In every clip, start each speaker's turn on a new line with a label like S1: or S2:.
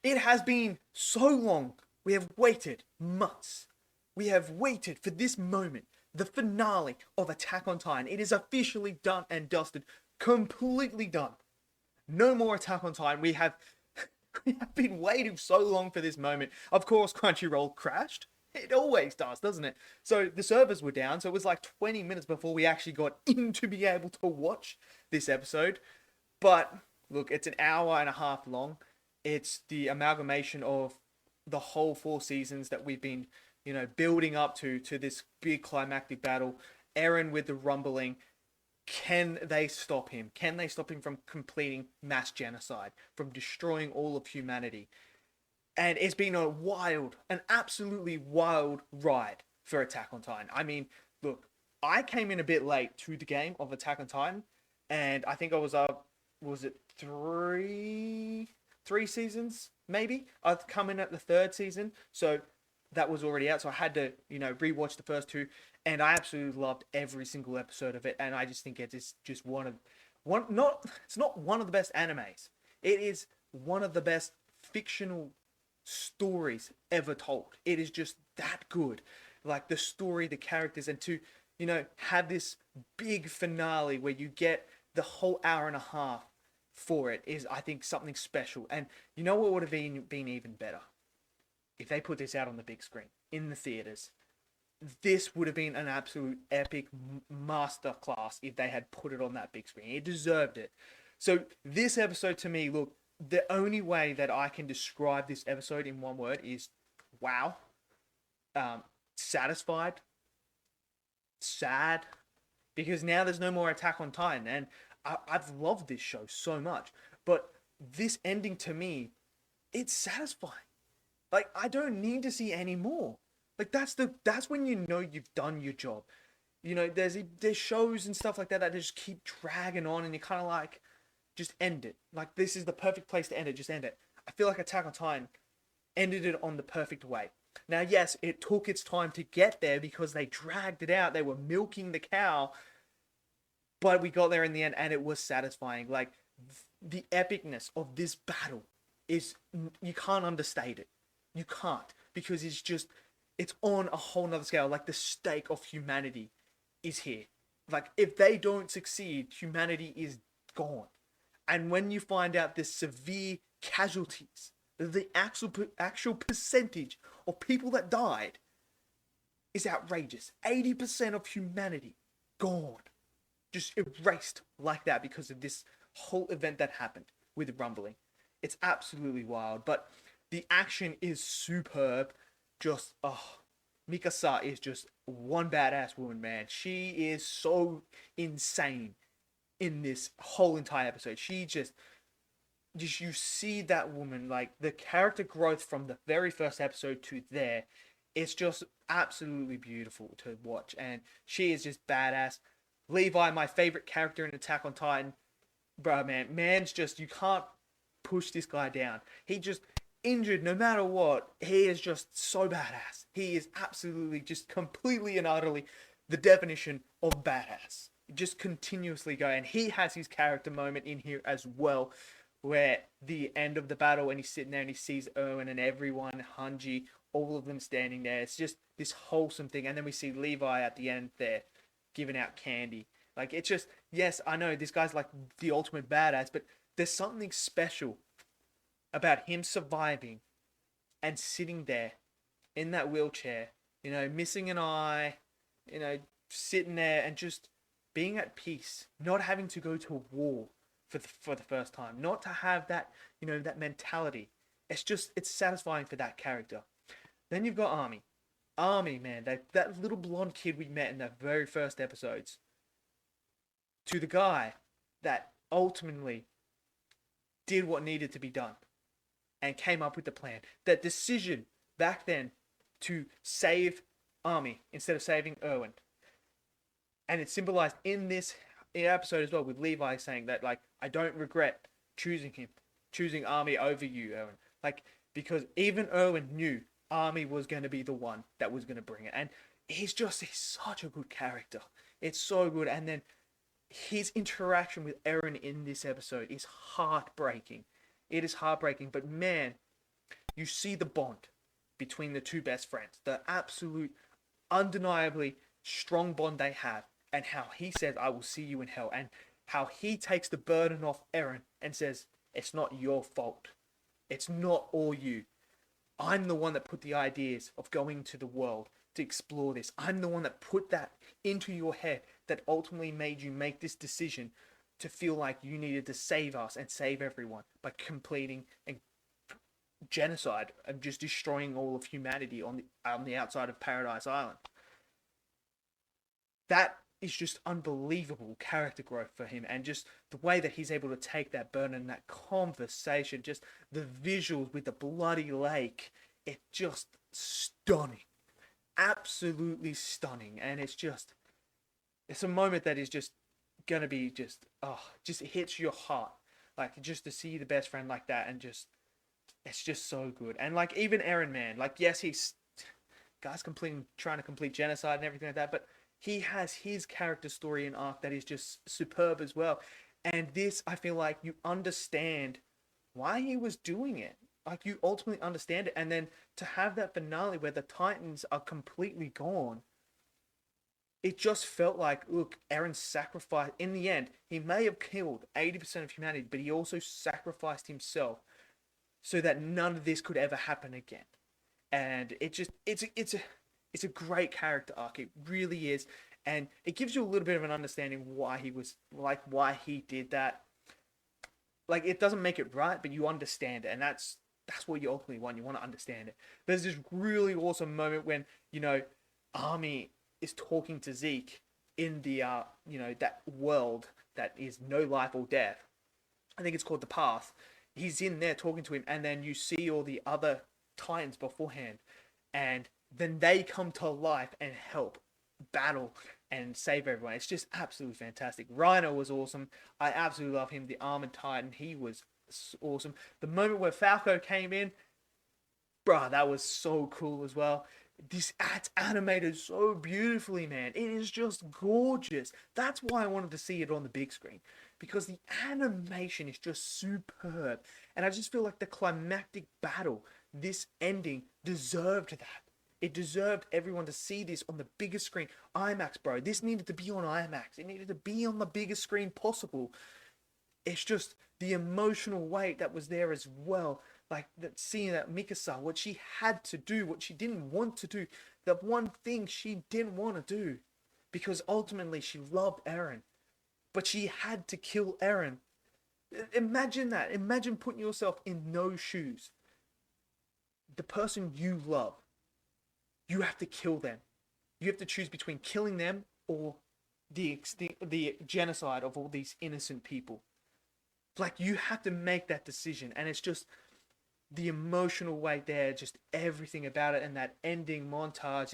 S1: It has been so long. We have waited months. We have waited for this moment, the finale of Attack on Titan. It is officially done and dusted, completely done. No more Attack on Titan. We have been waiting so long for this moment. Of course, Crunchyroll crashed. It always does, doesn't it? So the servers were down, so it was like 20 minutes before we actually got in to be able to watch this episode. But look, it's an hour and a half long. It's the amalgamation of the whole 4 seasons that we've been, building up to this big climactic battle. Eren with the rumbling. Can they stop him? Can they stop him from completing mass genocide, from destroying all of humanity? And it's been an absolutely wild ride for Attack on Titan. I mean, look, I came in a bit late to the game of Attack on Titan, and I think I was up, was it three seasons, maybe? I've come in at the third season, so that was already out, so I had to, rewatch the first two, and I absolutely loved every single episode of it, and I just think it's just it's not one of the best animes. It is one of the best fictional stories ever told. It is just that good. Like the story, the characters, and to, have this big finale where you get the whole hour and a half for it is, I think, something special. And you know what would have been even better? If they put this out on the big screen, in the theaters. This would have been an absolute epic masterclass if they had put it on that big screen. It deserved it. So this episode to me, look, the only way that I can describe this episode in one word is wow, satisfied, sad, because now there's no more Attack on Titan, and I've loved this show so much, but this ending to me, it's satisfying. Like, I don't need to see any more. Like, that's when you know you've done your job. There's shows and stuff like that just keep dragging on, and you're kind of like, just end it. Like, this is the perfect place to end it. Just end it. I feel like Attack on Titan ended it on the perfect way. Now, yes, it took its time to get there because they dragged it out. They were milking the cow, but we got there in the end, and it was satisfying. Like, the epicness of this battle is, you can't understate it. You can't, because it's on a whole nother scale. Like, the stake of humanity is here. Like, if they don't succeed, humanity is gone. And when you find out the severe casualties, the actual percentage of people that died is outrageous. 80% of humanity gone. Just erased like that because of this whole event that happened with rumbling. It's absolutely wild. But the action is superb. Just, Mikasa is just one badass woman, man. She is so insane in this whole entire episode. She just you see that woman, like, the character growth from the very first episode to there, it's just absolutely beautiful to watch, and she is just badass. Levi, my favorite character in Attack on Titan, bro, man's just, you can't push this guy down. He just, injured no matter what, he is just so badass. He is absolutely just completely and utterly the definition of badass. Just continuously go, and he has his character moment in here as well, where the end of the battle, and he's sitting there and he sees Erwin and everyone, Hanji, all of them standing there. It's just this wholesome thing. And then we see Levi at the end there giving out candy. Like, it's just, yes, I know this guy's like the ultimate badass, but there's something special about him surviving and sitting there in that wheelchair, missing an eye, sitting there and just being at peace, not having to go to war for the first time, not to have that, that mentality. It's satisfying for that character. Then you've got Armin. Armin, man, that little blonde kid we met in the very first episodes, to the guy that ultimately did what needed to be done and came up with the plan. That decision back then to save Armin instead of saving Erwin. And it's symbolized in this episode as well, with Levi saying that, like, I don't regret choosing Armin over you, Erwin. Like, because even Erwin knew Armin was going to be the one that was going to bring it. And he's such a good character. It's so good. And then his interaction with Eren in this episode is heartbreaking. It is heartbreaking, but man, you see the bond between the two best friends, the absolute, undeniably strong bond they have, and how he says, I will see you in hell, and how he takes the burden off Eren and says, it's not your fault. It's not all you. I'm the one that put the ideas of going to the world to explore this. I'm the one that put that into your head that ultimately made you make this decision to feel like you needed to save us and save everyone by completing and genocide and just destroying all of humanity on the outside of Paradise Island. That is just unbelievable character growth for him, and just the way that he's able to take that burden and that conversation, just the visuals with the bloody lake, it's just stunning, absolutely stunning. And it's a moment that is just gonna be just hits your heart, like just to see the best friend like that, and just it's just so good. And like even Eren, man, like yes, he's trying to complete genocide and everything like that, but he has his character story and arc that is just superb as well. And this, I feel like you understand why he was doing it. Like you ultimately understand it. And then to have that finale where the Titans are completely gone, it just felt like, look, Eren sacrificed, in the end, he may have killed 80% of humanity, but he also sacrificed himself so that none of this could ever happen again. And it's a great character arc. It really is. And it gives you a little bit of an understanding why he did that. Like, it doesn't make it right, but you understand it. And that's what you ultimately want. You want to understand it. There's this really awesome moment when, Armin is talking to Zeke in the, that world that is no life or death. I think it's called the Path. He's in there talking to him, and then you see all the other Titans beforehand. And then they come to life and help battle and save everyone. It's just absolutely fantastic. Rhino was awesome. I absolutely love him. The Armored Titan, he was awesome. The moment where Falco came in, bruh, that was so cool as well. This ad's animated so beautifully, man. It is just gorgeous. That's why I wanted to see it on the big screen, because the animation is just superb. And I just feel like the climactic battle, this ending, deserved that. It deserved everyone to see this on the biggest screen. IMAX, bro. This needed to be on IMAX. It needed to be on the biggest screen possible. It's just the emotional weight that was there as well. Like that, seeing that Mikasa, what she had to do, what she didn't want to do, the one thing she didn't want to do, because ultimately she loved Eren, but she had to kill Eren. Imagine that. Imagine putting yourself in those shoes. The person you love, you have to kill them. You have to choose between killing them or the genocide of all these innocent people. Like, you have to make that decision, and it's just the emotional weight there, just everything about it, and that ending montage.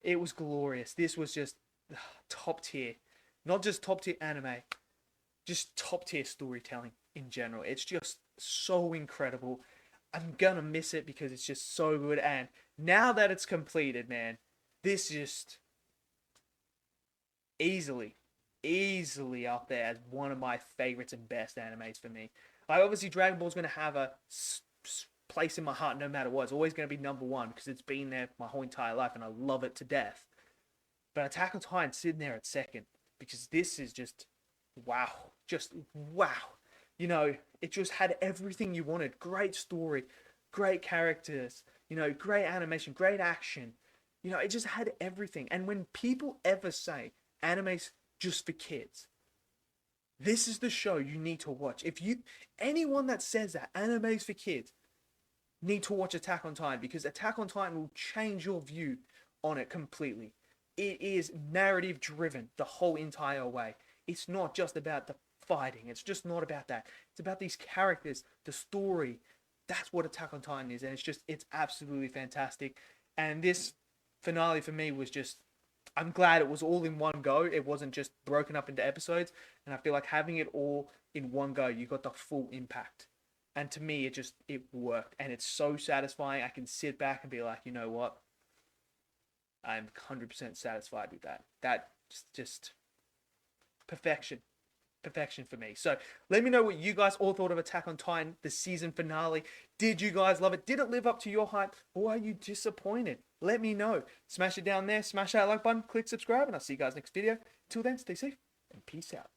S1: It was glorious. This was just top tier, not just top tier anime, just top tier storytelling in general. It's just so incredible. I'm gonna miss it because it's just so good. And now that it's completed, man, this just easily up there as one of my favorites and best animes for me. Like, obviously Dragon Ball's gonna have a place in my heart no matter what. It's always gonna be number one because it's been there my whole entire life and I love it to death. But Attack on Titan's sitting there at second because this is just wow. Just wow. It just had everything you wanted. Great story, great characters, great animation, great action. It just had everything. And when people ever say anime's just for kids, this is the show you need to watch. Anyone that says that anime's for kids need to watch Attack on Titan, because Attack on Titan will change your view on it completely. It is narrative driven the whole entire way. It's not just about the fighting. It's just not about that. It's about these characters, the story. That's what Attack on Titan is, and it's absolutely fantastic. And this finale for me was just, I'm glad it was all in one go. It wasn't just broken up into episodes, and I feel like having it all in one go, you got the full impact. And to me, it worked, and it's so satisfying. I can sit back and be like, you know what? I'm 100% satisfied with that. That just perfection. perfection for me. So let me know what you guys all thought of Attack on Titan, the season finale. Did you guys love it? Did it live up to your hype? Or are you disappointed? Let me know. Smash it down there, smash that like button, click subscribe, and I'll see you guys next video. Till then, stay safe and peace out.